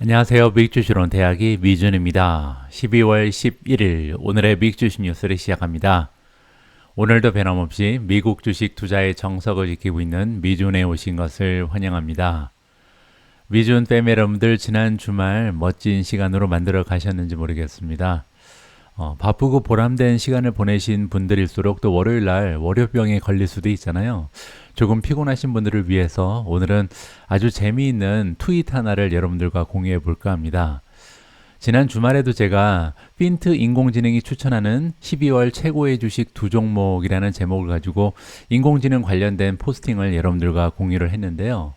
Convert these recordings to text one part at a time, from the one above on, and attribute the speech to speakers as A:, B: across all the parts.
A: 안녕하세요. 미국주식론 대학이 미준입니다. 12월 11일 오늘의 미국주식 뉴스를 시작합니다. 오늘도 변함없이 미국 주식 투자의 정석을 지키고 있는 미준에 오신 것을 환영합니다. 미준 패밀리 여러분들 지난 주말 멋진 시간으로 만들어 가셨는지 모르겠습니다. 바쁘고 보람된 시간을 보내신 분들일수록 또 월요일날 월요병에 걸릴 수도 있잖아요. 조금 피곤하신 분들을 위해서 오늘은 아주 재미있는 트윗 하나를 여러분들과 공유해 볼까 합니다. 지난 주말에도 제가 핀트 인공지능이 추천하는 12월 최고의 주식 두 종목이라는 제목을 가지고 인공지능 관련된 포스팅을 여러분들과 공유를 했는데요.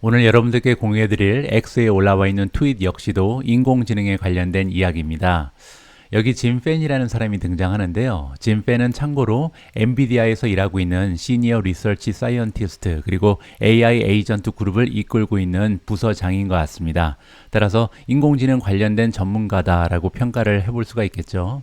A: 오늘 여러분들께 공유해드릴 X에 올라와 있는 트윗 역시도 인공지능에 관련된 이야기입니다. 여기 짐 팬이라는 사람이 등장하는데요. 짐 팬은 참고로 엔비디아에서 일하고 있는 시니어 리서치 사이언티스트 그리고 AI 에이전트 그룹을 이끌고 있는 부서장인 것 같습니다. 따라서 인공지능 관련된 전문가다라고 평가를 해볼 수가 있겠죠.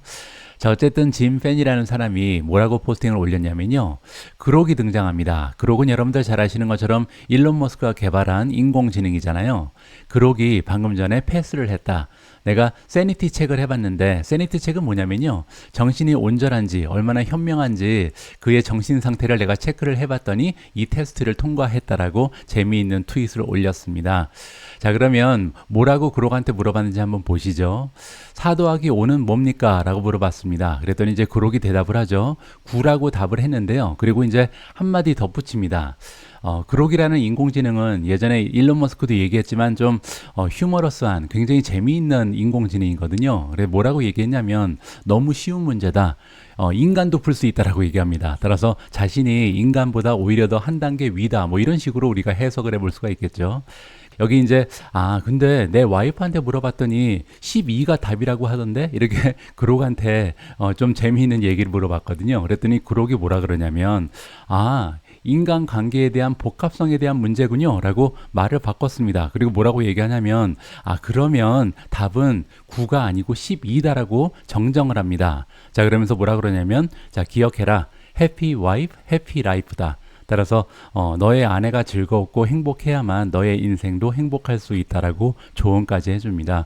A: 자, 어쨌든 짐 팬이라는 사람이 뭐라고 포스팅을 올렸냐면요. 그록이 등장합니다. 그록은 여러분들 잘 아시는 것처럼 일론 머스크가 개발한 인공지능이잖아요. 그록이 방금 전에 패스를 했다. 내가 세니티 책을 해봤는데 세니티 책은 뭐냐면요. 정신이 온전한지 얼마나 현명한지 그의 정신 상태를 내가 체크를 해봤더니 이 테스트를 통과했다라고 재미있는 트윗을 올렸습니다. 자, 그러면 뭐라고 그록한테 물어봤는지 한번 보시죠. 4 더하기 5는 뭡니까? 라고 물어봤습니다. 그랬더니 이제 그록이 대답을 하죠. 9라고 답을 했는데요. 그리고 이제 한마디 덧붙입니다. 그록이라는 인공지능은 예전에 일론 머스크도 얘기했지만 좀 휴머러스한 굉장히 재미있는 인공지능이거든요. 그래서 뭐라고 얘기했냐면 너무 쉬운 문제다. 인간도 풀 수 있다라고 얘기합니다. 따라서 자신이 인간보다 오히려 더 한 단계 위다. 뭐 이런 식으로 우리가 해석을 해볼 수가 있겠죠. 여기 이제 근데 내 와이프한테 물어봤더니 12가 답이라고 하던데 이렇게 그록한테 좀 재미있는 얘기를 물어봤거든요. 그랬더니 그록이 뭐라 그러냐면 인간관계에 대한 복합성에 대한 문제군요 라고 말을 바꿨습니다. 그리고 뭐라고 얘기하냐면 그러면 답은 9가 아니고 12다라고 정정을 합니다. 자, 그러면서 뭐라 그러냐면 자, 기억해라. 해피 와이프, 해피 라이프다. 따라서 너의 아내가 즐겁고 행복해야만 너의 인생도 행복할 수 있다라고 조언까지 해줍니다.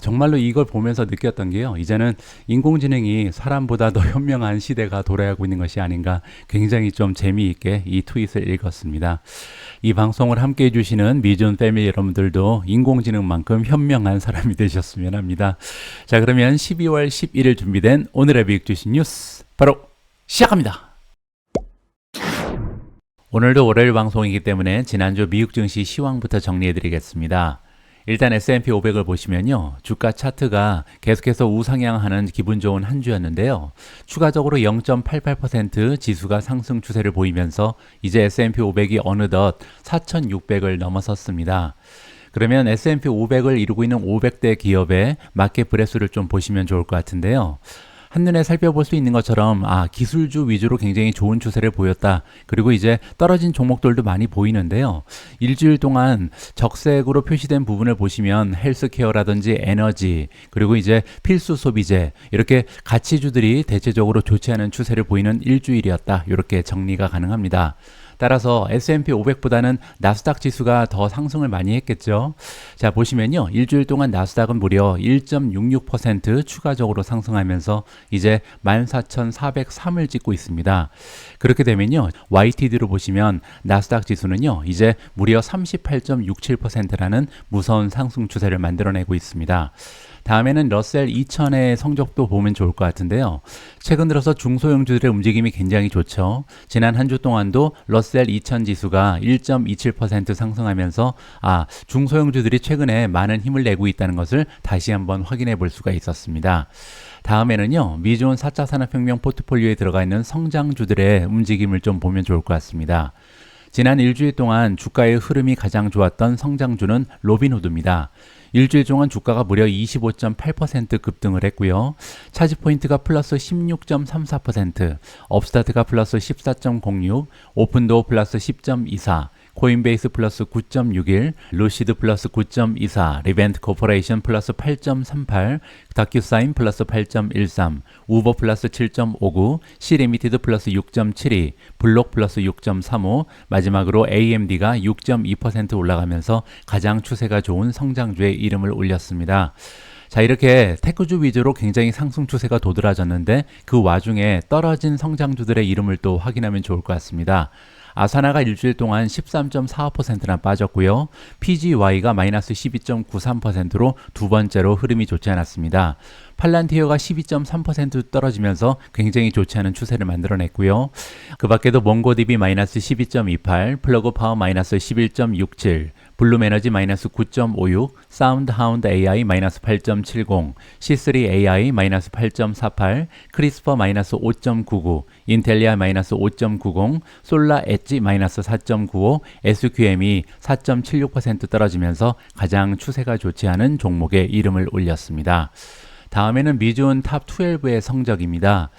A: 정말로 이걸 보면서 느꼈던 게요. 이제는 인공지능이 사람보다 더 현명한 시대가 돌아가고 있는 것이 아닌가 굉장히 좀 재미있게 이 트윗을 읽었습니다. 이 방송을 함께 해주시는 미준 패밀리 여러분들도 인공지능만큼 현명한 사람이 되셨으면 합니다. 자, 그러면 12월 11일 준비된 오늘의 미국 주식 뉴스 바로 시작합니다. 오늘도 월요일 방송이기 때문에 지난주 미국 증시 시황부터 정리해드리겠습니다. 일단 S&P 500을 보시면요. 주가 차트가 계속해서 우상향하는 기분 좋은 한 주였는데요. 추가적으로 0.88% 지수가 상승 추세를 보이면서 이제 S&P 500이 어느덧 4,600을 넘어섰습니다. 그러면 S&P 500을 이루고 있는 500대 기업의 마켓 브레스를 좀 보시면 좋을 것 같은데요. 한눈에 살펴볼 수 있는 것처럼 기술주 위주로 굉장히 좋은 추세를 보였다. 그리고 이제 떨어진 종목들도 많이 보이는데요. 일주일 동안 적색으로 표시된 부분을 보시면 헬스케어라든지 에너지 그리고 이제 필수 소비재 이렇게 가치주들이 대체적으로 좋지 않은 추세를 보이는 일주일이었다. 이렇게 정리가 가능합니다. 따라서 S&P 500보다는 나스닥 지수가 더 상승을 많이 했겠죠. 자, 보시면요. 일주일 동안 나스닥은 무려 1.66% 추가적으로 상승하면서 이제 14,403을 찍고 있습니다. 그렇게 되면요. YTD로 보시면 나스닥 지수는요. 이제 무려 38.67%라는 무서운 상승 추세를 만들어내고 있습니다. 다음에는 러셀 2000의 성적도 보면 좋을 것 같은데요. 최근 들어서 중소형주들의 움직임이 굉장히 좋죠. 지난 한 주 동안도 러셀 2000 지수가 1.27% 상승하면서 중소형주들이 최근에 많은 힘을 내고 있다는 것을 다시 한번 확인해 볼 수가 있었습니다. 다음에는요. 미존 4차 산업혁명 포트폴리오에 들어가 있는 성장주들의 움직임을 좀 보면 좋을 것 같습니다. 지난 일주일 동안 주가의 흐름이 가장 좋았던 성장주는 로빈후드입니다. 일주일 동안 주가가 무려 25.8% 급등을 했고요. 차지포인트가 플러스 16.34%, 업스타트가 플러스 14.06, 오픈도어 플러스 10.24, 코인베이스 플러스 9.61, 루시드 플러스 9.24, 리벤트 코퍼레이션 플러스 8.38, 다큐사인 플러스 8.13, 우버 플러스 7.59, 시리미티드 플러스 6.72, 블록 플러스 6.35, 마지막으로 AMD가 6.2% 올라가면서 가장 추세가 좋은 성장주의 이름을 올렸습니다. 자, 이렇게 테크주 위주로 굉장히 상승 추세가 도드라졌는데 그 와중에 떨어진 성장주들의 이름을 또 확인하면 좋을 것 같습니다. 아사나가 일주일 동안 13.45%나 빠졌고요. PGY가 마이너스 12.93%로 두 번째로 흐름이 좋지 않았습니다. 팔란티어가 12.3% 떨어지면서 굉장히 좋지 않은 추세를 만들어냈고요. 그 밖에도 몽고DB 마이너스 12.28, 플러그파워 마이너스 11.67, 블룸에너지 마이너스 9.56, 사운드하운드 AI 마이너스 8.70, C3 AI 마이너스 8.48, 크리스퍼 마이너스 5.99, 인텔리아 마이너스 5.90, 솔라 엣지 마이너스 4.95, SQM이 4.76% 떨어지면서 가장 추세가 좋지 않은 종목의 이름을 올렸습니다. 다음에는 미주은 탑 12의 성적입니다.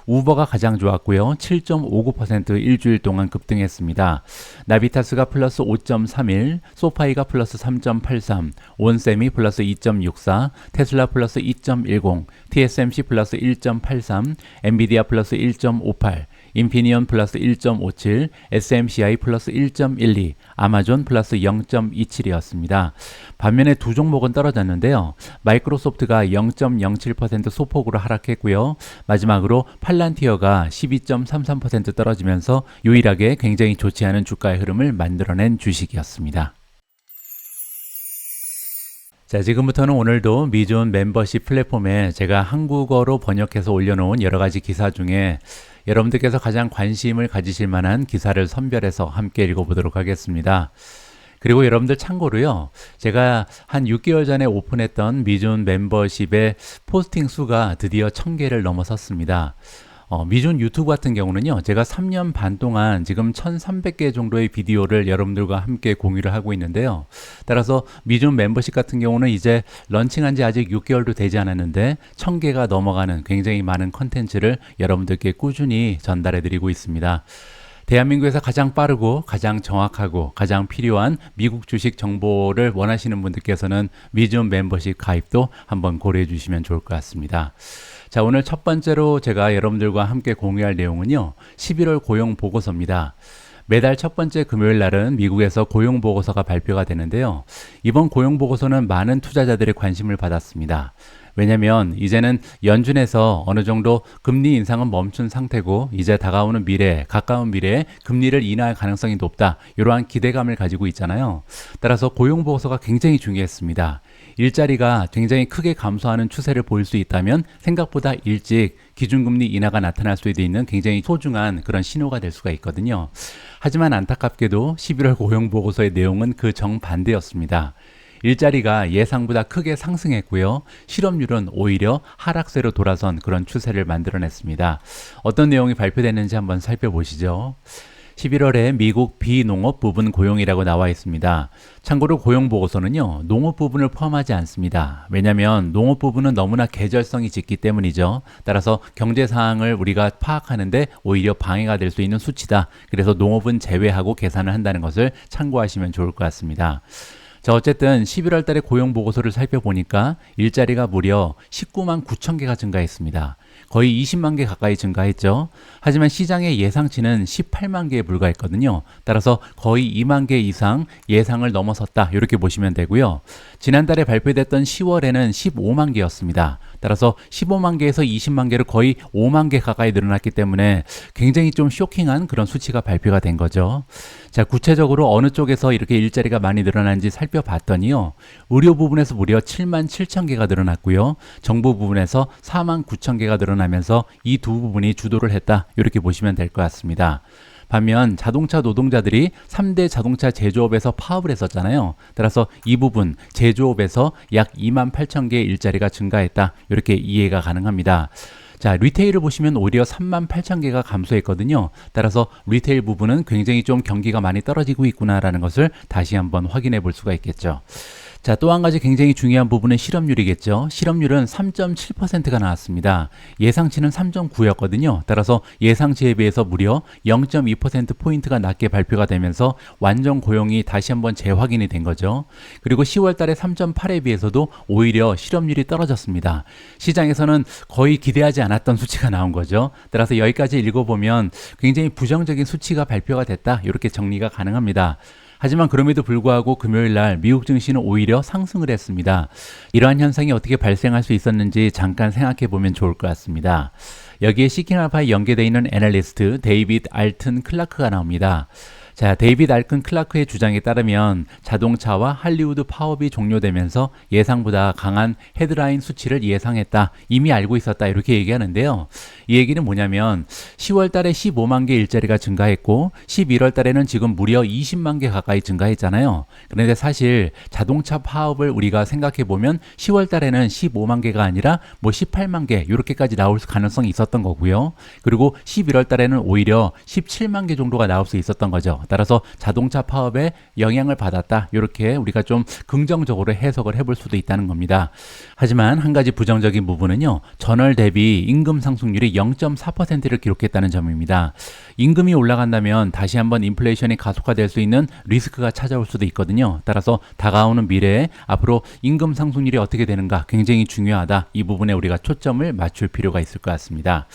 A: 우버가 가장 좋았고요. 7.59% 일주일 동안 급등했습니다. 나비타스가 플러스 5.31, 소파이가 플러스 3.83, 온셈이 플러스 2.64, 테슬라 플러스 2.10, TSMC 플러스 1.83, 엔비디아 플러스 1.58, 인피니온 플러스 1.57, SMCI 플러스 1.12, 아마존 플러스 0.27이었습니다. 반면에 두 종목은 떨어졌는데요. 마이크로소프트가 0.07% 소폭으로 하락했고요. 마지막으로 팔란티어가 12.33% 떨어지면서 유일하게 굉장히 좋지 않은 주가의 흐름을 만들어낸 주식이었습니다. 자, 지금부터는 오늘도 미존 멤버십 플랫폼에 제가 한국어로 번역해서 올려놓은 여러 가지 기사 중에 여러분들께서 가장 관심을 가지실 만한 기사를 선별해서 함께 읽어보도록 하겠습니다. 그리고 여러분들 참고로요, 제가 한 6개월 전에 오픈했던 미존 멤버십의 포스팅 수가 드디어 1000개를 넘어섰습니다. 미존 유튜브 같은 경우는요, 제가 3년 반 동안 지금 1300개 정도의 비디오를 여러분들과 함께 공유를 하고 있는데요. 따라서 미존 멤버십 같은 경우는 이제 런칭한 지 아직 6개월도 되지 않았는데 1000개가 넘어가는 굉장히 많은 컨텐츠를 여러분들께 꾸준히 전달해 드리고 있습니다. 대한민국에서 가장 빠르고 가장 정확하고 가장 필요한 미국 주식 정보를 원하시는 분들께서는 미존 멤버십 가입도 한번 고려해 주시면 좋을 것 같습니다. 자, 오늘 첫 번째로 제가 여러분들과 함께 공유할 내용은요, 11월 고용 보고서입니다. 매달 첫 번째 금요일 날은 미국에서 고용 보고서가 발표가 되는데요. 이번 고용 보고서는 많은 투자자들의 관심을 받았습니다. 왜냐면 이제는 연준에서 어느 정도 금리 인상은 멈춘 상태고 이제 다가오는 미래, 가까운 미래에 금리를 인하할 가능성이 높다. 이러한 기대감을 가지고 있잖아요. 따라서 고용 보고서가 굉장히 중요했습니다. 일자리가 굉장히 크게 감소하는 추세를 보일 수 있다면 생각보다 일찍 기준금리 인하가 나타날 수도 있는 굉장히 소중한 그런 신호가 될 수가 있거든요. 하지만 안타깝게도 11월 고용 보고서의 내용은 그 정반대였습니다. 일자리가 예상보다 크게 상승했고요. 실업률은 오히려 하락세로 돌아선 그런 추세를 만들어냈습니다. 어떤 내용이 발표됐는지 한번 살펴보시죠. 11월에 미국 비농업 부분 고용이라고 나와 있습니다. 참고로 고용 보고서는요, 농업 부분을 포함하지 않습니다. 왜냐하면 농업 부분은 너무나 계절성이 짙기 때문이죠. 따라서 경제 상황을 우리가 파악하는데 오히려 방해가 될 수 있는 수치다. 그래서 농업은 제외하고 계산을 한다는 것을 참고하시면 좋을 것 같습니다. 자, 어쨌든 11월 달에 고용 보고서를 살펴보니까 일자리가 무려 19만 9천 개가 증가했습니다. 거의 20만 개 가까이 증가했죠. 하지만 시장의 예상치는 18만 개에 불과했거든요. 따라서 거의 2만 개 이상 예상을 넘어섰다. 이렇게 보시면 되고요. 지난달에 발표됐던 10월에는 15만 개였습니다. 따라서 15만 개에서 20만 개로 거의 5만 개 가까이 늘어났기 때문에 굉장히 좀 쇼킹한 그런 수치가 발표가 된 거죠. 자, 구체적으로 어느 쪽에서 이렇게 일자리가 많이 늘어난지 살펴봤더니요. 의료 부분에서 무려 7만 7천 개가 늘어났고요. 정부 부분에서 4만 9천 개가 늘어나면서 이 두 부분이 주도를 했다. 이렇게 보시면 될 것 같습니다. 반면 자동차 노동자들이 3대 자동차 제조업에서 파업을 했었잖아요. 따라서 이 부분 제조업에서 약 2만 8천 개의 일자리가 증가했다. 이렇게 이해가 가능합니다. 자, 리테일을 보시면 오히려 3만 8천 개가 감소했거든요. 따라서 리테일 부분은 굉장히 좀 경기가 많이 떨어지고 있구나라는 것을 다시 한번 확인해 볼 수가 있겠죠. 자, 또 한 가지 굉장히 중요한 부분은 실업률이겠죠. 실업률은 3.7%가 나왔습니다. 예상치는 3.9였거든요. 따라서 예상치에 비해서 무려 0.2%포인트가 낮게 발표가 되면서 완전 고용이 다시 한번 재확인이 된 거죠. 그리고 10월 달에 3.8에 비해서도 오히려 실업률이 떨어졌습니다. 시장에서는 거의 기대하지 않았던 수치가 나온 거죠. 따라서 여기까지 읽어보면 굉장히 부정적인 수치가 발표가 됐다. 이렇게 정리가 가능합니다. 하지만 그럼에도 불구하고 금요일 날 미국 증시는 오히려 상승을 했습니다. 이러한 현상이 어떻게 발생할 수 있었는지 잠깐 생각해 보면 좋을 것 같습니다. 여기에 시키나파에 연계되어 있는 애널리스트 데이빗 알튼 클라크가 나옵니다. 자, 데이빗 알튼 클라크의 주장에 따르면 자동차와 할리우드 파업이 종료되면서 예상보다 강한 헤드라인 수치를 예상했다. 이미 알고 있었다. 이렇게 얘기하는데요. 이 얘기는 뭐냐면 10월 달에 15만 개 일자리가 증가했고 11월 달에는 지금 무려 20만 개 가까이 증가했잖아요. 그런데 사실 자동차 파업을 우리가 생각해 보면 10월 달에는 15만 개가 아니라 뭐 18만 개 이렇게까지 나올 가능성이 있었던 거고요. 그리고 11월 달에는 오히려 17만 개 정도가 나올 수 있었던 거죠. 따라서 자동차 파업에 영향을 받았다. 이렇게 우리가 좀 긍정적으로 해석을 해볼 수도 있다는 겁니다. 하지만 한 가지 부정적인 부분은요. 전월 대비 임금 상승률이 0.4%를 기록했다는 점입니다. 임금이 올라간다면 다시 한번 인플레이션이 가속화될 수 있는 리스크가 찾아올 수도 있거든요. 따라서 다가오는 미래에 앞으로 임금 상승률이 어떻게 되는가 굉장히 중요하다. 이 부분에 우리가 초점을 맞출 필요가 있을 것 같습니다.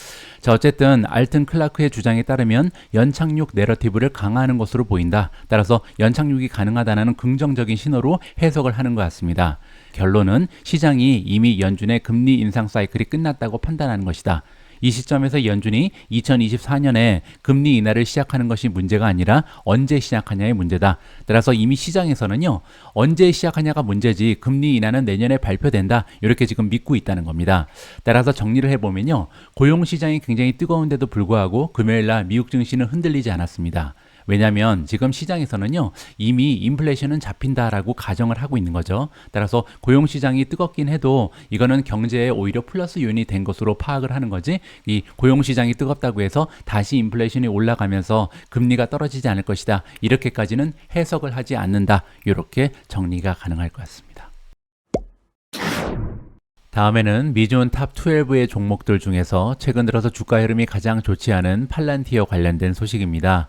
A: 자, 어쨌든 알튼 클라크의 주장에 따르면 연착륙 내러티브를 강화하는 것으로 보인다. 따라서 연착륙이 가능하다는 긍정적인 신호로 해석을 하는 것 같습니다. 결론은 시장이 이미 연준의 금리 인상 사이클이 끝났다고 판단하는 것이다. 이 시점에서 연준이 2024년에 금리 인하를 시작하는 것이 문제가 아니라 언제 시작하냐의 문제다. 따라서 이미 시장에서는요. 언제 시작하냐가 문제지 금리 인하는 내년에 발표된다. 이렇게 지금 믿고 있다는 겁니다. 따라서 정리를 해보면요. 고용시장이 굉장히 뜨거운데도 불구하고 금요일날 미국 증시는 흔들리지 않았습니다. 왜냐하면 지금 시장에서는요 이미 인플레이션은 잡힌다라고 가정을 하고 있는 거죠. 따라서 고용시장이 뜨겁긴 해도 이거는 경제에 오히려 플러스 요인이 된 것으로 파악을 하는 거지 이 고용시장이 뜨겁다고 해서 다시 인플레이션이 올라가면서 금리가 떨어지지 않을 것이다. 이렇게까지는 해석을 하지 않는다. 이렇게 정리가 가능할 것 같습니다. 다음에는 미존 탑 12의 종목들 중에서 최근 들어서 주가 흐름이 가장 좋지 않은 팔란티어 관련된 소식입니다.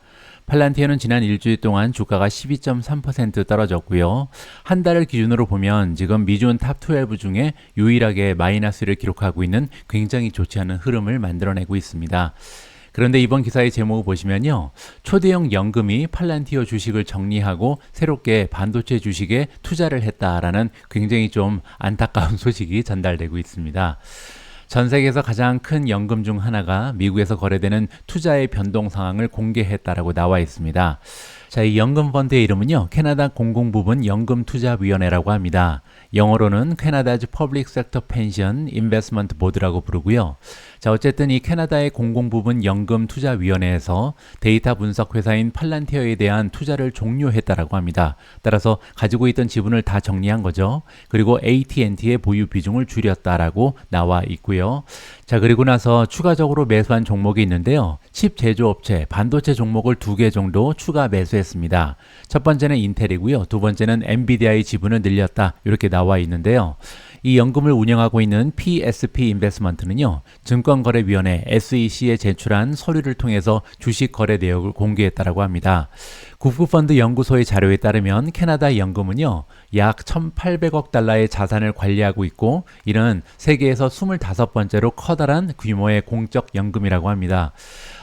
A: 팔란티어는 지난 일주일 동안 주가가 12.3% 떨어졌고요. 한 달을 기준으로 보면 지금 미존 탑 12 중에 유일하게 마이너스를 기록하고 있는 굉장히 좋지 않은 흐름을 만들어내고 있습니다. 그런데 이번 기사의 제목을 보시면요. 초대형 연금이 팔란티어 주식을 정리하고 새롭게 반도체 주식에 투자를 했다라는 굉장히 좀 안타까운 소식이 전달되고 있습니다. 전 세계에서 가장 큰 연금 중 하나가 미국에서 거래되는 투자의 변동 상황을 공개했다라고 나와 있습니다. 자, 이 연금 펀드의 이름은요. 캐나다 공공부문 연금투자위원회라고 합니다. 영어로는 캐나다즈 퍼블릭 섹터 펜션 인베스트먼트 보드라고 부르고요. 자, 어쨌든 이 캐나다의 공공부문 연금투자위원회에서 데이터 분석 회사인 팔란티어에 대한 투자를 종료했다라고 합니다. 따라서 가지고 있던 지분을 다 정리한 거죠. 그리고 AT&T의 보유 비중을 줄였다라고 나와 있고요. 자, 그리고 나서 추가적으로 매수한 종목이 있는데요. 칩 제조업체, 반도체 종목을 2개 정도 추가 매수했습니다. 첫 번째는 인텔이고요. 두 번째는 엔비디아의 지분을 늘렸다. 이렇게 나와 있는데요. 이 연금을 운영하고 있는 PSP 인베스트먼트는요. 증권거래위원회 SEC에 제출한 서류를 통해서 주식 거래 내역을 공개했다고 합니다. 국부펀드 연구소의 자료에 따르면 캐나다 연금은요. 약 1,800억 달러의 자산을 관리하고 있고 이는 세계에서 25번째로 커다란 규모의 공적 연금이라고 합니다.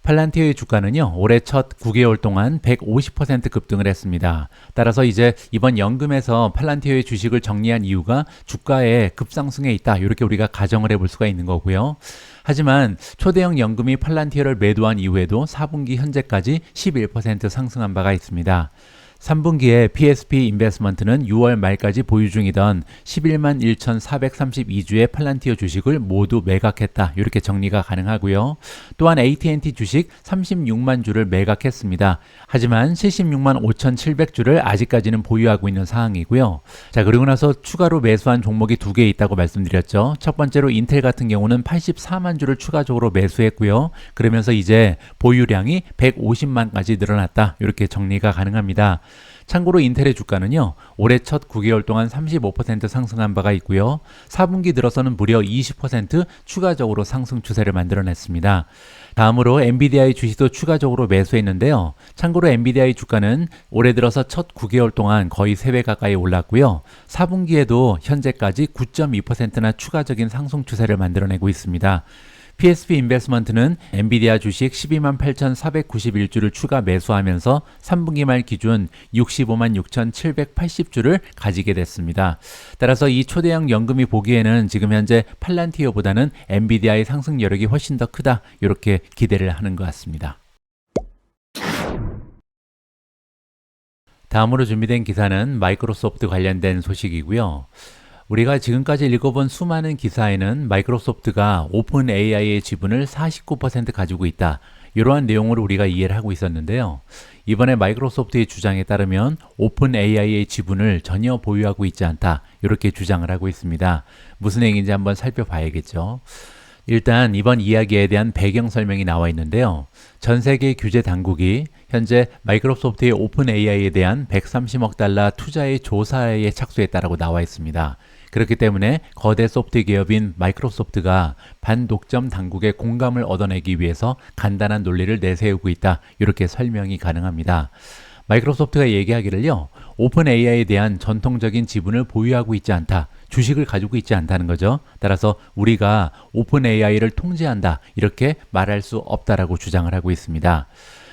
A: 팔란티어의 주가는요. 올해 첫 9개월 동안 150% 급등을 했습니다. 따라서 이제 이번 연금에서 팔란티어의 주식을 정리한 이유가 주가의 급상승에 있다. 이렇게 우리가 가정을 해볼 수가 있는 거고요. 하지만 초대형 연금이 팔란티어를 매도한 이후에도 4분기 현재까지 11% 상승한 바가 있습니다. 3분기에 PSP 인베스트먼트는 6월 말까지 보유 중이던 11만 1,432주의 팔란티어 주식을 모두 매각했다. 이렇게 정리가 가능하고요. 또한 AT&T 주식 36만 주를 매각했습니다. 하지만 76만 5,700주를 아직까지는 보유하고 있는 상황이고요. 자, 그리고 나서 추가로 매수한 종목이 2개 있다고 말씀드렸죠. 첫 번째로 인텔 같은 경우는 84만 주를 추가적으로 매수했고요. 그러면서 이제 보유량이 150만까지 늘어났다. 이렇게 정리가 가능합니다. 참고로 인텔의 주가는요, 올해 첫 9개월 동안 35% 상승한 바가 있고요. 4분기 들어서는 무려 20% 추가적으로 상승 추세를 만들어냈습니다. 다음으로 엔비디아의 주식도 추가적으로 매수했는데요. 참고로 엔비디아의 주가는 올해 들어서 첫 9개월 동안 거의 3배 가까이 올랐고요. 4분기에도 현재까지 9.2%나 추가적인 상승 추세를 만들어내고 있습니다. PSP 인베스먼트는 엔비디아 주식 12만 8,491주를 추가 매수하면서 3분기 말 기준 65만 6,780주를 가지게 됐습니다. 따라서 이 초대형 연금이 보기에는 지금 현재 팔란티어보다는 엔비디아의 상승 여력이 훨씬 더 크다, 이렇게 기대를 하는 것 같습니다. 다음으로 준비된 기사는 마이크로소프트 관련된 소식이고요. 우리가 지금까지 읽어본 수많은 기사에는 마이크로소프트가 오픈 AI의 지분을 49% 가지고 있다, 이러한 내용으로 우리가 이해를 하고 있었는데요. 이번에 마이크로소프트의 주장에 따르면 오픈 AI의 지분을 전혀 보유하고 있지 않다, 이렇게 주장을 하고 있습니다. 무슨 얘기인지 한번 살펴봐야겠죠. 일단 이번 이야기에 대한 배경 설명이 나와 있는데요. 전 세계 규제 당국이 현재 마이크로소프트의 오픈 AI에 대한 130억 달러 투자의 조사에 착수했다라고 나와 있습니다. 그렇기 때문에 거대 소프트 기업인 마이크로소프트가 반독점 당국의 공감을 얻어내기 위해서 간단한 논리를 내세우고 있다, 이렇게 설명이 가능합니다. 마이크로소프트가 얘기하기를요, 오픈 AI에 대한 전통적인 지분을 보유하고 있지 않다, 주식을 가지고 있지 않다는 거죠. 따라서 우리가 오픈 AI를 통제한다, 이렇게 말할 수 없다라고 주장을 하고 있습니다.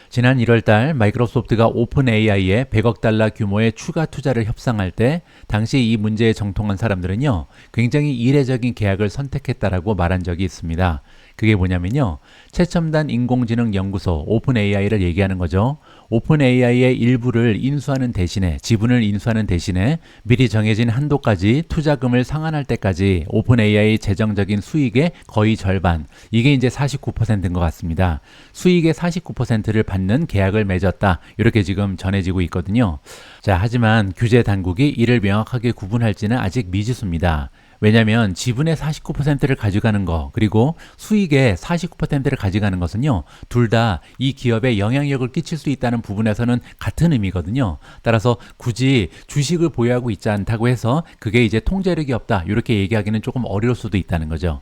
A: 지난 1월달 마이크로소프트가 오픈 AI에 100억 달러 규모의 추가 투자를 협상할 때 당시 이 문제에 정통한 사람들은요, 굉장히 이례적인 계약을 선택했다라고 말한 적이 있습니다. 그게 뭐냐면요, 최첨단 인공지능 연구소 오픈 AI를 얘기하는 거죠. 오픈 AI의 일부를 인수하는 대신에, 지분을 인수하는 대신에 미리 정해진 한도까지 투자금을 상환할 때까지 오픈 AI 재정적인 수익의 거의 절반, 이게 이제 49%인 것 같습니다. 수익의 49%를 받는 계약을 맺었다, 이렇게 지금 전해지고 있거든요. 자, 하지만 규제 당국이 이를 명확하게 구분할지는 아직 미지수입니다. 왜냐하면 지분의 49%를 가져가는 거, 그리고 수익의 49%를 가져가는 것은요, 둘 다 이 기업에 영향력을 끼칠 수 있다는 부분에서는 같은 의미거든요. 따라서 굳이 주식을 보유하고 있지 않다고 해서 그게 이제 통제력이 없다, 이렇게 얘기하기는 조금 어려울 수도 있다는 거죠.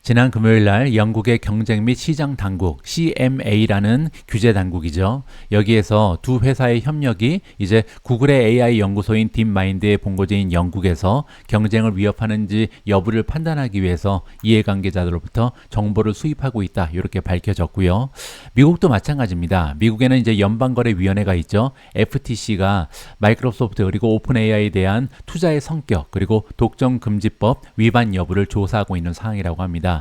A: 지난 금요일 날 영국의 경쟁 및 시장 당국 CMA라는 규제 당국이죠. 여기에서 두 회사의 협력이 이제 구글의 AI 연구소인 딥마인드의 본거지인 영국에서 경쟁을 위협하는지 여부를 판단하기 위해서 이해관계자들로부터 정보를 수입하고 있다, 이렇게 밝혀졌고요. 미국도 마찬가지입니다. 미국에는 이제 연방거래위원회가 있죠. FTC가 마이크로소프트 그리고 오픈 AI에 대한 투자의 성격, 그리고 독점금지법 위반 여부를 조사하고 있는 상황이라고 합니다.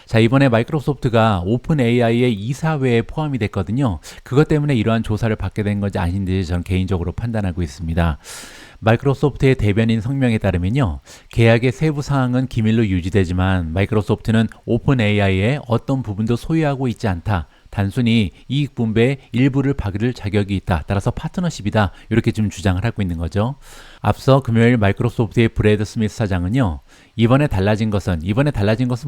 A: 자, 이번에 마이크로소프트가 오픈 AI의 이사회에 포함이 됐거든요. 그것 때문에 이러한 조사를 받게 된 건지 아닌지 저는 개인적으로 판단하고 있습니다. 마이크로소프트의 대변인 성명에 따르면요, 계약의 세부 사항은 기밀로 유지되지만 마이크로소프트는 오픈 AI의 어떤 부분도 소유하고 있지 않다, 단순히 이익 분배의 일부를 받을 자격이 있다, 따라서 파트너십이다, 이렇게 지금 주장을 하고 있는 거죠. 앞서 금요일 마이크로소프트의 브래드 스미스 사장은요, 이번에 달라진 것은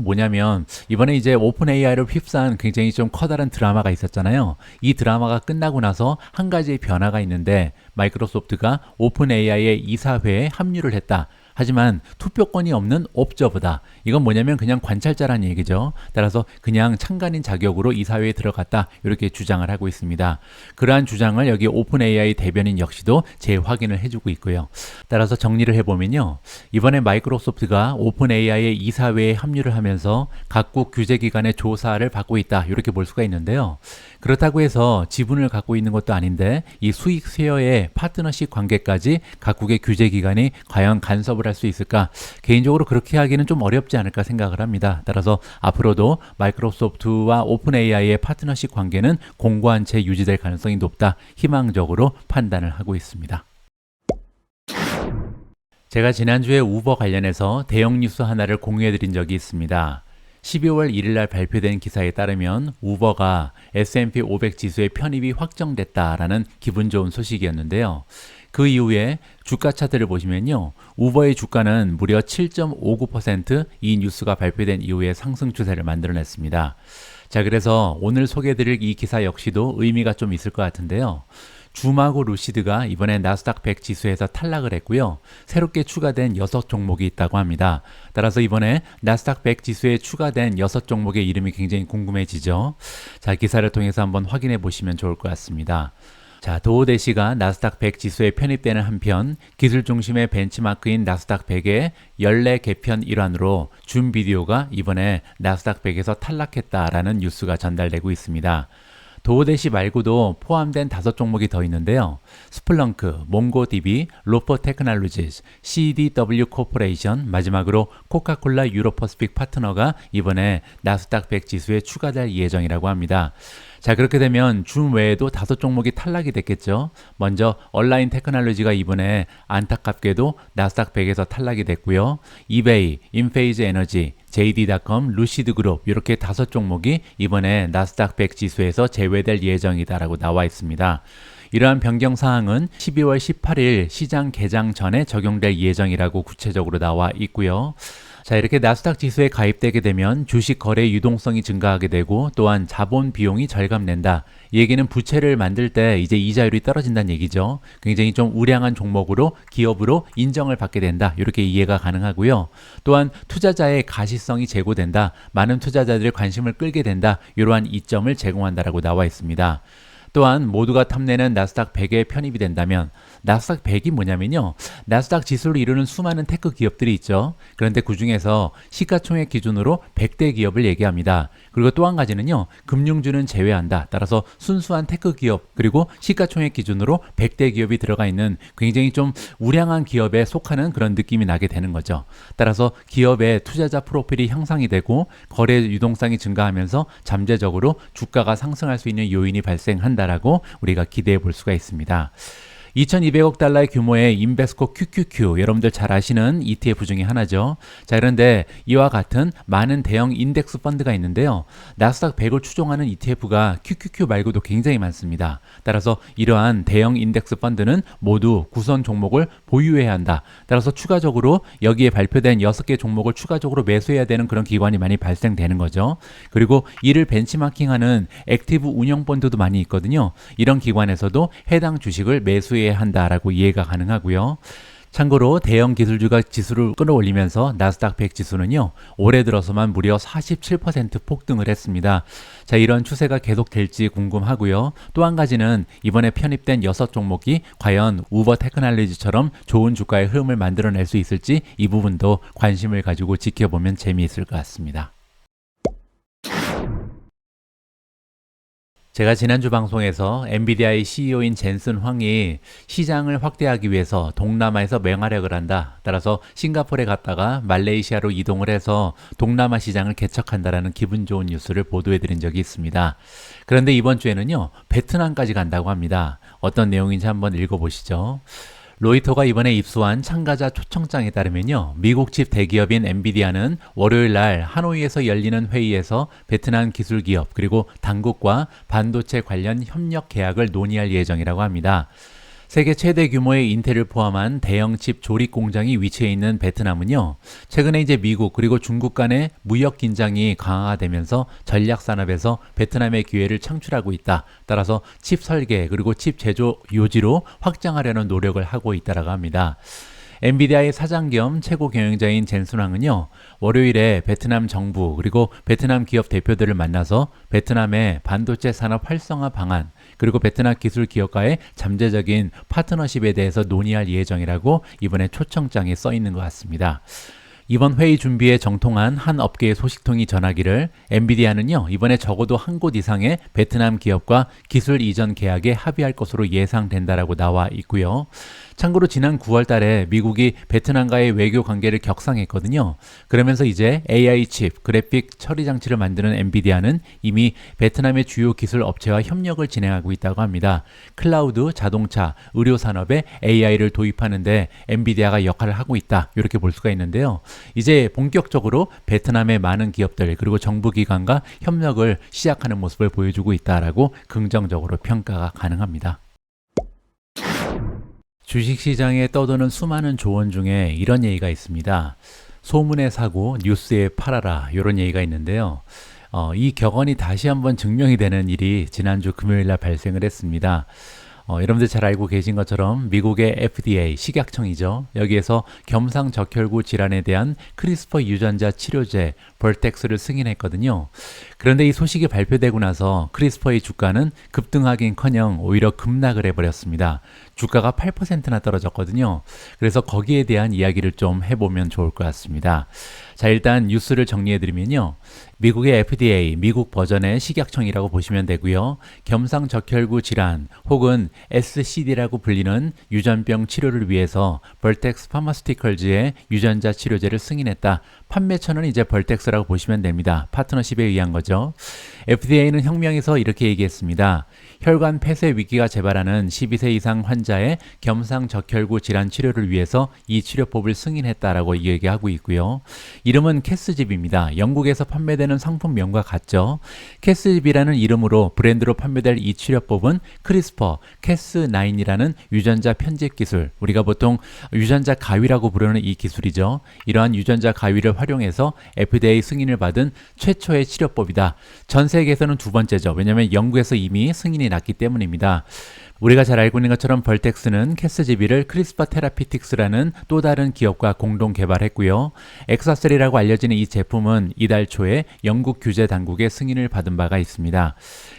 A: 뭐냐면, 이번에 이제 오픈 AI를 휩싸은 굉장히 좀 커다란 드라마가 있었잖아요. 이 드라마가 끝나고 나서 한 가지의 변화가 있는데, 마이크로소프트가 오픈 AI의 이사회에 합류를 했다. 하지만 투표권이 없는 옵저버다. 이건 뭐냐면 그냥 관찰자라는 얘기죠. 따라서 그냥 참관인 자격으로 이사회에 들어갔다, 이렇게 주장을 하고 있습니다. 그러한 주장을 여기 오픈 AI 대변인 역시도 재확인을 해주고 있고요. 따라서 정리를 해보면요, 이번에 마이크로소프트가 오픈 AI의 이사회에 합류를 하면서 각국 규제기관의 조사를 받고 있다, 이렇게 볼 수가 있는데요. 그렇다고 해서 지분을 갖고 있는 것도 아닌데 이 수익 쉐어의 파트너십 관계까지 각국의 규제기관이 과연 간섭을 할 수 있을까? 개인적으로 그렇게 하기는 좀 어렵지 않을까 생각을 합니다. 따라서 앞으로도 마이크로소프트와 오픈 AI의 파트너십 관계는 공고한 채 유지될 가능성이 높다, 희망적으로 판단을 하고 있습니다. 제가 지난주에 우버 관련해서 대형 뉴스 하나를 공유해드린 적이 있습니다. 12월 1일 날 발표된 기사에 따르면 우버가 S&P 500 지수의 편입이 확정됐다라는 기분 좋은 소식이었는데요. 그 이후에 주가 차트를 보시면요, 우버의 주가는 무려 7.59% 이 뉴스가 발표된 이후에 상승 추세를 만들어냈습니다. 자, 그래서 오늘 소개해드릴 이 기사 역시도 의미가 좀 있을 것 같은데요. 줌하고 루시드가 이번에 나스닥 100 지수에서 탈락을 했고요. 새롭게 추가된 6종목이 있다고 합니다. 따라서 이번에 나스닥 100 지수에 추가된 6종목의 이름이 굉장히 궁금해지죠. 자, 기사를 통해서 한번 확인해 보시면 좋을 것 같습니다. 자, 도우대시가 나스닥 100 지수에 편입되는 한편 기술 중심의 벤치마크인 나스닥 100의 연례 개편 일환으로 줌 비디오가 이번에 나스닥 100에서 탈락했다라는 뉴스가 전달되고 있습니다. 도우대시 말고도 포함된 5종목이 더 있는데요. 스플렁크, 몽고DB, 로퍼 테크놀로지스, CDW 코퍼레이션, 마지막으로 코카콜라 유로퍼시픽 파트너가 이번에 나스닥 100 지수에 추가될 예정이라고 합니다. 자, 그렇게 되면 줌 외에도 5종목이 탈락이 됐겠죠. 먼저 얼라인 테크놀로지가 이번에 안타깝게도 나스닥 100에서 탈락이 됐고요. 이베이, 인페이즈 에너지, JD.com, 루시드 그룹 이렇게 5종목이 이번에 나스닥 100 지수에서 제외될 예정이다라고 나와 있습니다. 이러한 변경 사항은 12월 18일 시장 개장 전에 적용될 예정이라고 구체적으로 나와 있고요. 자, 이렇게 나스닥 지수에 가입되게 되면 주식 거래 유동성이 증가하게 되고 또한 자본 비용이 절감된다. 이 얘기는 부채를 만들 때 이제 이자율이 떨어진다는 얘기죠. 굉장히 좀 우량한 종목으로 기업으로 인정을 받게 된다. 이렇게 이해가 가능하고요. 또한 투자자의 가시성이 제고된다. 많은 투자자들의 관심을 끌게 된다. 이러한 이점을 제공한다라고 나와 있습니다. 또한 모두가 탐내는 나스닥 100에 편입이 된다면 나스닥 100이 뭐냐면요. 나스닥 지수를 이루는 수많은 테크 기업들이 있죠. 그런데 그 중에서 시가총액 기준으로 100대 기업을 얘기합니다. 그리고 또 한 가지는요. 금융주는 제외한다. 따라서 순수한 테크 기업 그리고 시가총액 기준으로 100대 기업이 들어가 있는 굉장히 좀 우량한 기업에 속하는 그런 느낌이 나게 되는 거죠. 따라서 기업의 투자자 프로필이 향상이 되고 거래 유동성이 증가하면서 잠재적으로 주가가 상승할 수 있는 요인이 발생한다. 라고 우리가 기대해 볼 수가 있습니다. 2200억 달러의 규모의 인베스코 QQQ 여러분들 잘 아시는 ETF 중에 하나죠. 자, 그런데 이와 같은 많은 대형 인덱스 펀드가 있는데요. 나스닥 100을 추종하는 ETF가 QQQ 말고도 굉장히 많습니다. 따라서 이러한 대형 인덱스 펀드는 모두 구성 종목을 보유해야 한다. 따라서 추가적으로 여기에 발표된 6개 종목을 추가적으로 매수해야 되는 그런 기관이 많이 발생되는 거죠. 그리고 이를 벤치마킹하는 액티브 운영 펀드도 많이 있거든요. 이런 기관에서도 해당 주식을 매수해야 한다라고 이해가 가능하고요. 참고로 대형 기술주가 지수를 끌어올리면서 나스닥 100 지수는요. 올해 들어서만 무려 47% 폭등을 했습니다. 자, 이런 추세가 계속될지 궁금하고요. 또 한 가지는 이번에 편입된 6종목이 과연 우버 테크놀로지처럼 좋은 주가의 흐름을 만들어낼 수 있을지 이 부분도 관심을 가지고 지켜보면 재미있을 것 같습니다. 제가 지난주 방송에서 엔비디아의 CEO인 젠슨 황이 시장을 확대하기 위해서 동남아에서 맹활약을 한다. 따라서 싱가포르에 갔다가 말레이시아로 이동을 해서 동남아 시장을 개척한다라는 기분 좋은 뉴스를 보도해드린 적이 있습니다. 그런데 이번 주에는요, 베트남까지 간다고 합니다. 어떤 내용인지 한번 읽어보시죠. 로이터가 이번에 입수한 참가자 초청장에 따르면요. 미국 칩 대기업인 엔비디아는 월요일 날 하노이에서 열리는 회의에서 베트남 기술기업 그리고 당국과 반도체 관련 협력 계약을 논의할 예정이라고 합니다. 세계 최대 규모의 인텔을 포함한 대형 칩 조립 공장이 위치해 있는 베트남은요. 최근에 이제 미국 그리고 중국 간의 무역 긴장이 강화가 되면서 전략 산업에서 베트남의 기회를 창출하고 있다. 따라서 칩 설계 그리고 칩 제조 요지로 확장하려는 노력을 하고 있다라고 합니다. 엔비디아의 사장 겸 최고 경영자인 젠슨 황은요. 월요일에 베트남 정부 그리고 베트남 기업 대표들을 만나서 베트남의 반도체 산업 활성화 방안 그리고 베트남 기술 기업과의 잠재적인 파트너십에 대해서 논의할 예정이라고 이번에 초청장에 써 있는 것 같습니다. 이번 회의 준비에 정통한 한 업계의 소식통이 전하기를 엔비디아는요. 이번에 적어도 한 곳 이상의 베트남 기업과 기술 이전 계약에 합의할 것으로 예상된다라고 나와 있고요. 참고로 지난 9월 달에 미국이 베트남과의 외교 관계를 격상했거든요. 그러면서 이제 AI 칩, 그래픽 처리 장치를 만드는 엔비디아는 이미 베트남의 주요 기술 업체와 협력을 진행하고 있다고 합니다. 클라우드, 자동차, 의료 산업에 AI를 도입하는데 엔비디아가 역할을 하고 있다. 이렇게 볼 수가 있는데요. 이제 본격적으로 베트남의 많은 기업들 그리고 정부 기관과 협력을 시작하는 모습을 보여주고 있다라고 긍정적으로 평가가 가능합니다. 주식시장에 떠도는 수많은 조언 중에 이런 얘기가 있습니다. 소문에 사고 뉴스에 팔아라 이런 얘기가 있는데요. 이 격언이 다시 한번 증명이 되는 일이 지난주 금요일 날 발생을 했습니다. 여러분들 잘 알고 계신 것처럼 미국의 FDA 식약청이죠. 여기에서 겸상적혈구 질환에 대한 크리스퍼 유전자 치료제 벌텍스를 승인했거든요. 그런데 이 소식이 발표되고 나서 크리스퍼의 주가는 급등하긴커녕 오히려 급락을 해버렸습니다. 주가가 8%나 떨어졌거든요. 그래서 거기에 대한 이야기를 좀 해보면 좋을 것 같습니다. 자, 일단 뉴스를 정리해드리면요. 미국의 FDA, 미국 버전의 식약청이라고 보시면 되고요. 겸상적혈구 질환 혹은 SCD라고 불리는 유전병 치료를 위해서 벌텍스 파마스티컬즈의 유전자 치료제를 승인했다. 판매처는 이제 벌텍스라고 보시면 됩니다. 파트너십에 의한 거죠. FDA는 혁명에서 이렇게 얘기했습니다. 혈관 폐쇄 위기가 재발하는 12세 이상 환자의 겸상적혈구 질환 치료를 위해서 이 치료법을 승인했다라고 얘기하고 있고요. 이름은 캐스집입니다. 영국에서 판매되는 상품명과 같죠. 캐스집이라는 이름으로 브랜드로 판매될 이 치료법은 크리스퍼, 캐스9이라는 유전자 편집 기술, 우리가 보통 유전자 가위라고 부르는 이 기술이죠. 이러한 유전자 가위를 활용해서 FDA 승인을 받은 최초의 치료법이다. 전 세계에서는 두 번째죠. 왜냐하면 영국에서 이미 승인이 났기 때문입니다. 우리가 잘 알고 있는 것처럼 벌텍스는 캐스지비를 크리스퍼 테라피틱스라는 또 다른 기업과 공동 개발했고요. 엑사셀이라고 알려지는 이 제품은 이달 초에 영국 규제 당국의 승인을 받은 바가 있습니다.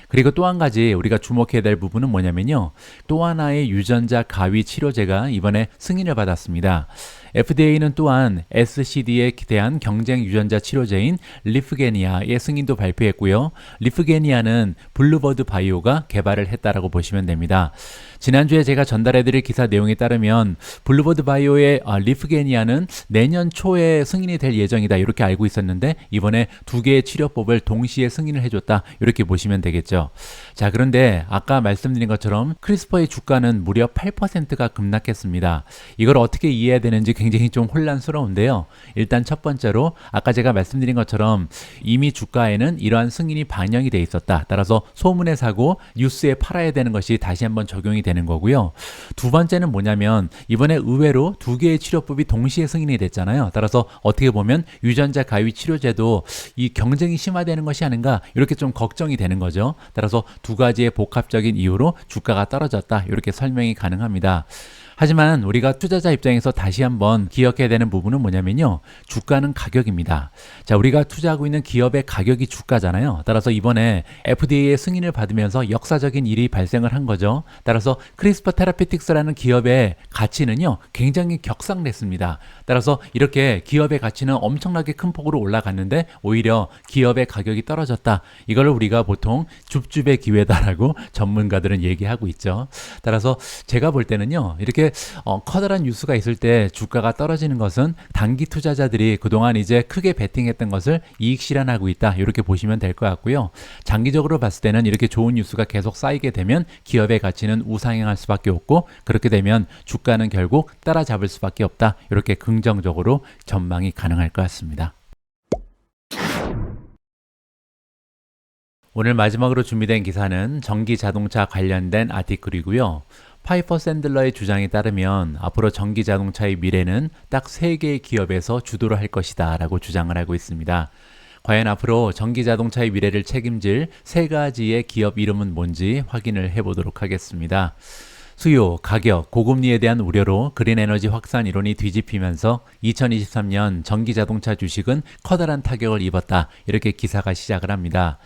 A: 그리고 또 한 가지 우리가 주목해야 될 부분은 뭐냐면요. 또 하나의 유전자 가위 치료제가 이번에 승인을 받았습니다. FDA는 또한 SCD에 대한 경쟁 유전자 치료제인 리프게니아의 승인도 발표했고요. 리프게니아는 블루버드 바이오가 개발을 했다라고 보시면 됩니다. 지난주에 제가 전달해드릴 기사 내용에 따르면 블루버드 바이오의 리프게니아는 내년 초에 승인이 될 예정이다 이렇게 알고 있었는데 이번에 두 개의 치료법을 동시에 승인을 해줬다 이렇게 보시면 되겠죠. 자, 그런데 아까 말씀드린 것처럼 크리스퍼의 주가는 무려 8%가 급락했습니다. 이걸 어떻게 이해해야 되는지 굉장히 좀 혼란스러운데요. 일단 첫 번째로 아까 제가 말씀드린 것처럼 이미 주가에는 이러한 승인이 반영이 돼 있었다. 따라서 소문에 사고 뉴스에 팔아야 되는 것이 다시 한번 적용이 되는 거고요. 두 번째는 뭐냐면 이번에 의외로 두 개의 치료법이 동시에 승인이 됐잖아요. 따라서 어떻게 보면 유전자 가위 치료제도 이 경쟁이 심화되는 것이 아닌가 이렇게 좀 걱정이 되는 거죠. 따라서 두 가지의 복합적인 이유로 주가가 떨어졌다 이렇게 설명이 가능합니다. 하지만 우리가 투자자 입장에서 다시 한번 기억해야 되는 부분은 뭐냐면요. 주가는 가격입니다. 자, 우리가 투자하고 있는 기업의 가격이 주가잖아요. 따라서 이번에 FDA의 승인을 받으면서 역사적인 일이 발생을 한 거죠. 따라서 크리스퍼 테라피틱스라는 기업의 가치는요. 굉장히 격상됐습니다. 따라서 이렇게 기업의 가치는 엄청나게 큰 폭으로 올라갔는데 오히려 기업의 가격이 떨어졌다. 이걸 우리가 보통 줍줍의 기회다라고 전문가들은 얘기하고 있죠. 따라서 제가 볼 때는요. 이렇게 커다란 뉴스가 있을 때 주가가 떨어지는 것은 단기 투자자들이 그동안 이제 크게 베팅했던 것을 이익 실현하고 있다 이렇게 보시면 될 것 같고요. 장기적으로 봤을 때는 이렇게 좋은 뉴스가 계속 쌓이게 되면 기업의 가치는 우상향할 수밖에 없고 그렇게 되면 주가는 결국 따라잡을 수밖에 없다 이렇게 긍정적으로 전망이 가능할 것 같습니다. 오늘 마지막으로 준비된 기사는 전기 자동차 관련된 아티클이고요. 파이퍼 샌들러의 주장에 따르면 앞으로 전기 자동차의 미래는 딱 3개의 기업에서 주도를 할 것이다 라고 주장을 하고 있습니다. 과연 앞으로 전기 자동차의 미래를 책임질 3가지의 기업 이름은 뭔지 확인을 해보도록 하겠습니다. 수요, 가격, 고금리에 대한 우려로 그린 에너지 확산 이론이 뒤집히면서 2023년 전기 자동차 주식은 커다란 타격을 입었다. 이렇게 기사가 시작을 합니다.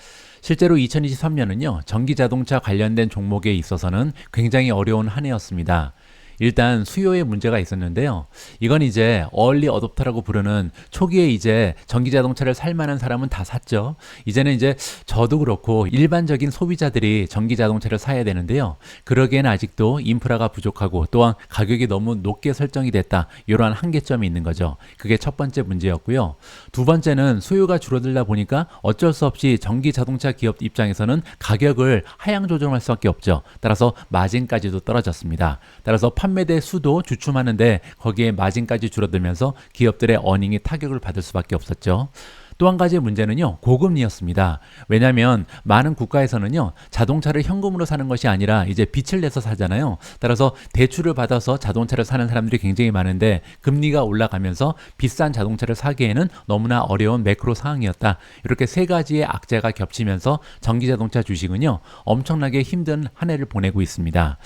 A: 실제로 2023년은요, 전기 자동차 관련된 종목에 있어서는 굉장히 어려운 한 해였습니다. 일단 수요에 문제가 있었는데요. 이건 이제 얼리 어댑터라고 부르는 초기에 이제 전기 자동차를 살 만한 사람은 다 샀죠. 이제는 이제 저도 그렇고 일반적인 소비자들이 전기 자동차를 사야 되는데요. 그러기에는 아직도 인프라가 부족하고 또한 가격이 너무 높게 설정이 됐다. 이러한 한계점이 있는 거죠. 그게 첫 번째 문제였고요. 두 번째는 수요가 줄어들다 보니까 어쩔 수 없이 전기 자동차 기업 입장에서는 가격을 하향 조정할 수밖에 없죠. 따라서 마진까지도 떨어졌습니다. 따라서 판매대 수도 주춤하는데 거기에 마진까지 줄어들면서 기업들의 어닝이 타격을 받을 수밖에 없었죠. 또 한 가지 문제는요, 고금리였습니다. 왜냐하면 많은 국가에서는요, 자동차를 현금으로 사는 것이 아니라 이제 빚을 내서 사잖아요. 따라서 대출을 받아서 자동차를 사는 사람들이 굉장히 많은데 금리가 올라가면서 비싼 자동차를 사기에는 너무나 어려운 매크로 상황이었다. 이렇게 3가지의 악재가 겹치면서 전기자동차 주식은요, 엄청나게 힘든 한 해를 보내고 있습니다.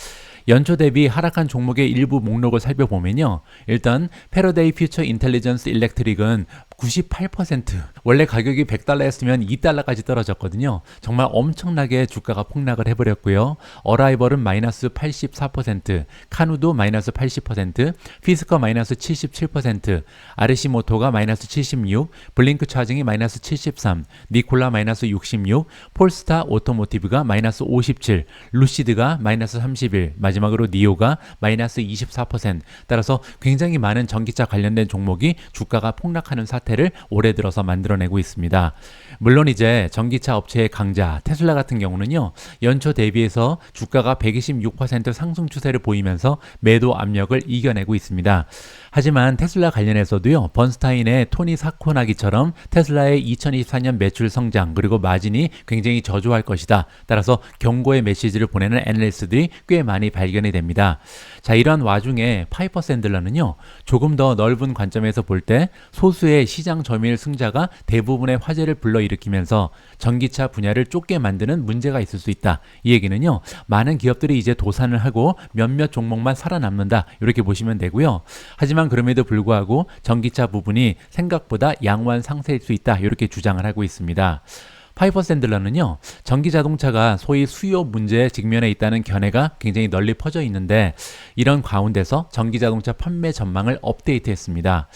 A: 연초 대비 하락한 종목의 일부 목록을 살펴보면요. 일단 패러데이 퓨처 인텔리전스 일렉트릭은 98%, 원래 가격이 $100였으면 $2까지 떨어졌거든요. 정말 엄청나게 주가가 폭락을 해버렸고요. 어라이벌은 마이너스 84%, 카누도 마이너스 80%, 피스커 마이너스 77%, 아르시모토가 마이너스 76, 블링크 차징이 마이너스 73, 니콜라 마이너스 66, 폴스타 오토모티브가 마이너스 57, 루시드가 마이너스 31, 마지막으로 니오가 마이너스 24%. 따라서 굉장히 많은 전기차 관련된 종목이 주가가 폭락하는 사태를 올해 들어서 만들어내고 있습니다. 물론 이제 전기차 업체의 강자 테슬라 같은 경우는요, 연초 대비해서 주가가 126% 상승 추세를 보이면서 매도 압력을 이겨내고 있습니다. 하지만 테슬라 관련해서도요, 번스타인의 토니 사코나기처럼 테슬라의 2024년 매출 성장 그리고 마진이 굉장히 저조할 것이다. 따라서 경고의 메시지를 보내는 애널리스트들이 꽤 많이 발견이 됩니다. 자, 이런 와중에 파이퍼 샌들러는요, 조금 더 넓은 관점에서 볼 때 소수의 시장 점유율 승자가 대부분의 화제를 불러일으키면서 전기차 분야를 좁게 만드는 문제가 있을 수 있다. 이 얘기는요, 많은 기업들이 이제 도산을 하고 몇몇 종목만 살아남는다, 이렇게 보시면 되고요. 하지만 그럼에도 불구하고 전기차 부분이 생각보다 양호한 상태일 수 있다, 이렇게 주장을 하고 있습니다. 파이퍼 샌들러는요, 전기 자동차가 소위 수요 문제에 직면해 있다는 견해가 굉장히 널리 퍼져 있는데, 이런 가운데서 전기 자동차 판매 전망을 업데이트했습니다.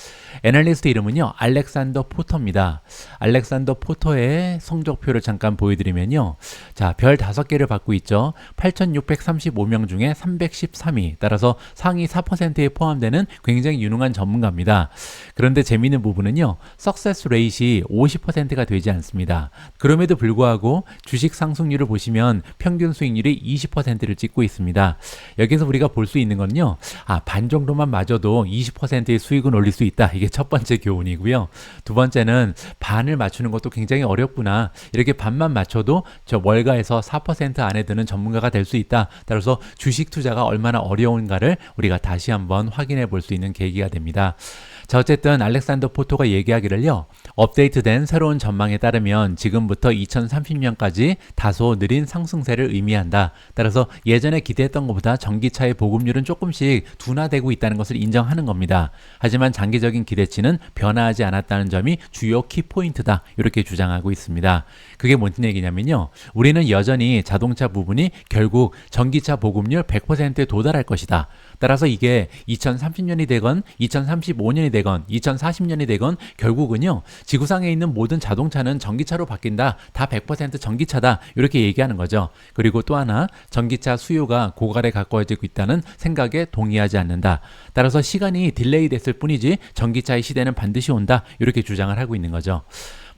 A: 애널리스트 이름은요, 알렉산더 포터입니다. 알렉산더 포터의 성적표를 잠깐 보여드리면요, 자, 별 5개를 받고 있죠. 8,635명 중에 313위, 따라서 상위 4%에 포함되는 굉장히 유능한 전문가입니다. 그런데 재미있는 부분은요, 석세스 레이트이 50%가 되지 않습니다. 그럼에도 불구하고 주식 상승률을 보시면 평균 수익률이 20%를 찍고 있습니다. 여기서 우리가 볼 수 있는 건요, 반 정도만 맞아도 20%의 수익은 올릴 수 있다. 이게 첫 번째 교훈이고요. 두 번째는 반을 맞추는 것도 굉장히 어렵구나. 이렇게 반만 맞춰도 저 월가에서 4% 안에 드는 전문가가 될 수 있다. 따라서 주식 투자가 얼마나 어려운가를 우리가 다시 한번 확인해 볼 수 있는 계기가 됩니다. 자, 어쨌든 알렉산더 포토가 얘기하기를요, 업데이트된 새로운 전망에 따르면 지금부터 2030년까지 다소 느린 상승세를 의미한다. 따라서 예전에 기대했던 것보다 전기차의 보급률은 조금씩 둔화되고 있다는 것을 인정하는 겁니다. 하지만 장기적인 기대치는 변화하지 않았다는 점이 주요 키포인트다, 이렇게 주장하고 있습니다. 그게 무슨 얘기냐면요, 우리는 여전히 자동차 부분이 결국 전기차 보급률 100%에 도달할 것이다. 따라서 이게 2030년이 되건 2035년이 되건 2040년이 되건 결국은요, 지구상에 있는 모든 자동차는 전기차로 바뀐다. 다 100% 전기차다. 이렇게 얘기하는 거죠. 그리고 또 하나, 전기차 수요가 고갈에 가까워지고 있다는 생각에 동의하지 않는다. 따라서 시간이 딜레이 됐을 뿐이지 전기차의 시대는 반드시 온다. 이렇게 주장을 하고 있는 거죠.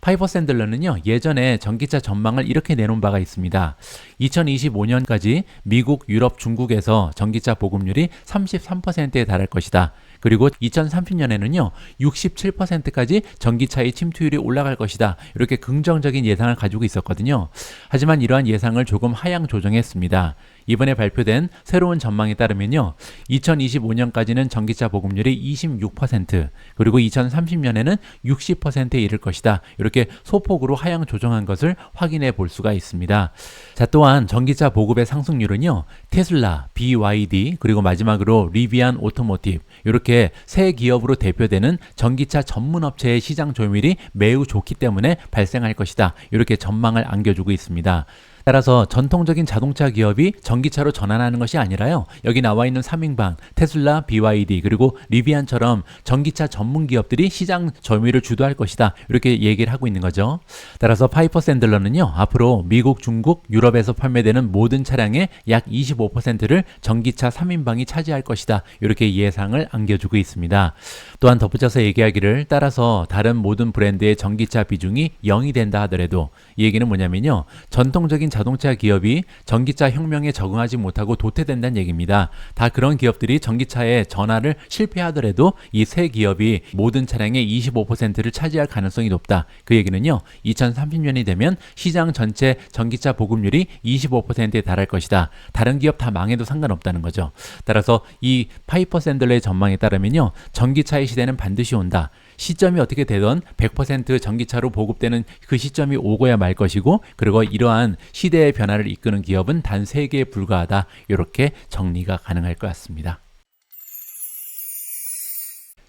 A: 파이퍼 샌들러는요, 예전에 전기차 전망을 이렇게 내놓은 바가 있습니다. 2025년까지 미국, 유럽, 중국에서 전기차 보급률이 33%에 달할 것이다. 그리고 2030년에는요, 67%까지 전기차의 침투율이 올라갈 것이다. 이렇게 긍정적인 예상을 가지고 있었거든요. 하지만 이러한 예상을 조금 하향 조정했습니다. 이번에 발표된 새로운 전망에 따르면요, 2025년까지는 전기차 보급률이 26%, 그리고 2030년에는 60%에 이를 것이다. 이렇게 소폭으로 하향 조정한 것을 확인해 볼 수가 있습니다. 자, 또한 전기차 보급의 상승률은요, 테슬라, BYD, 그리고 마지막으로 리비안 오토모티브, 이렇게 세 기업으로 대표되는 전기차 전문 업체의 시장 점유율이 매우 좋기 때문에 발생할 것이다. 이렇게 전망을 안겨주고 있습니다. 따라서 전통적인 자동차 기업이 전기차로 전환하는 것이 아니라요, 여기 나와 있는 3인방 테슬라, BYD 그리고 리비안처럼 전기차 전문 기업들이 시장 점유율을 주도할 것이다. 이렇게 얘기를 하고 있는 거죠. 따라서 파이퍼 샌들러는요, 앞으로 미국, 중국, 유럽에서 판매되는 모든 차량의 약 25%를 전기차 3인방이 차지할 것이다. 이렇게 예상을 안겨주고 있습니다. 또한 덧붙여서 얘기하기를, 따라서 다른 모든 브랜드의 전기차 비중이 0이 된다 하더라도, 이 얘기는 뭐냐면요, 전통적인 자동차 기업이 전기차 혁명에 적응하지 못하고 도태된다는 얘기입니다. 다 그런 기업들이 전기차의 전환을 실패하더라도 이 세 기업이 모든 차량의 25%를 차지할 가능성이 높다. 그 얘기는요, 2030년이 되면 시장 전체 전기차 보급률이 25%에 달할 것이다. 다른 기업 다 망해도 상관없다는 거죠. 따라서 이 파이퍼 샌들러의 전망에 따르면요, 전기차의 시대는 반드시 온다. 시점이 어떻게 되든 100% 전기차로 보급되는 그 시점이 오고야 말 것이고, 그리고 이러한 시대의 변화를 이끄는 기업은 단 3개에 불과하다. 이렇게 정리가 가능할 것 같습니다.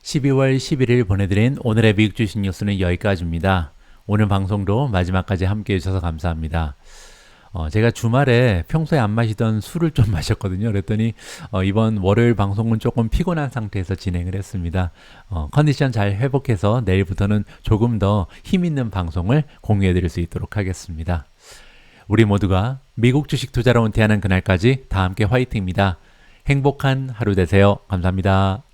A: 12월 11일 보내드린 오늘의 미국 주식 뉴스는 여기까지입니다. 오늘 방송도 마지막까지 함께 해주셔서 감사합니다. 제가 주말에 평소에 안 마시던 술을 좀 마셨거든요. 그랬더니 이번 월요일 방송은 조금 피곤한 상태에서 진행을 했습니다. 컨디션 잘 회복해서 내일부터는 조금 더 힘있는 방송을 공유해 드릴 수 있도록 하겠습니다. 우리 모두가 미국 주식 투자로 은퇴하는 그날까지 다 함께 화이팅입니다. 행복한 하루 되세요. 감사합니다.